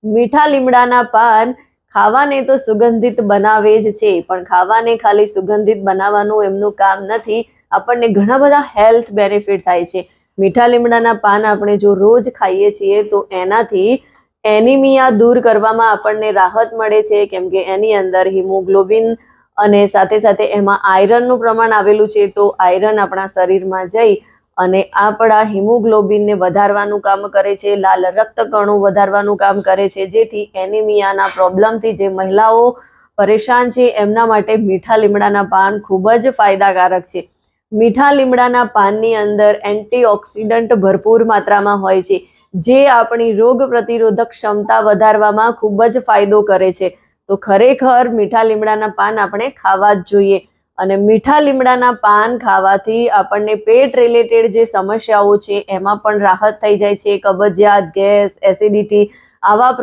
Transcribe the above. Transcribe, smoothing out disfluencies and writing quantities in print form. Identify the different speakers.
Speaker 1: મીઠા લીમડાના પાન ખાવાને તો સુગંધિત બનાવે જ છે, પણ ખાવાને ખાલી સુગંધિત બનાવવાનું એમનું કામ નથી. આપણને ઘણા બધા હેલ્થ બેનિફિટ થાય છે. મીઠા લીમડાના પાન આપણે જો રોજ ખાઈએ છીએ તો એનાથી એનિમિયા દૂર કરવામાં આપણને રાહત મળે છે, કેમ કે એની અંદર હિમોગ્લોબિન અને સાથે સાથે એમાં આયરનનું પ્રમાણ આવેલું છે. તો આયરન આપણા શરીરમાં જઈ અને આપણા હિમોગ્લોબિનને વધારવાનું કામ કરે છે, લાલ રક્તકણો વધારવાનું કામ કરે છે, જેથી એનિમિયાના પ્રોબ્લેમથી જે મહિલાઓ પરેશાન છે એમના માટે મીઠા લીમડાના પાન ખૂબ જ ફાયદાકારક છે. મીઠા લીમડાના પાનની અંદર એન્ટીઓક્સિડન્ટ ભરપૂર માત્રામાં હોય છે, જે આપણી રોગ પ્રતિરોધક ક્ષમતા વધારવામાં ખૂબ જ ફાયદો કરે છે. તો ખરેખર મીઠા લીમડાના પાન આપણે ખાવા જ જોઈએ. અને મીઠા લીમડાના પાન ખાવાથી આપણને પેટ રિલેટેડ જે સમસ્યાઓ છે એમાં પણ રાહત થઈ જાય છે. કબજિયાત, ગેસ, એસિડિટી આવા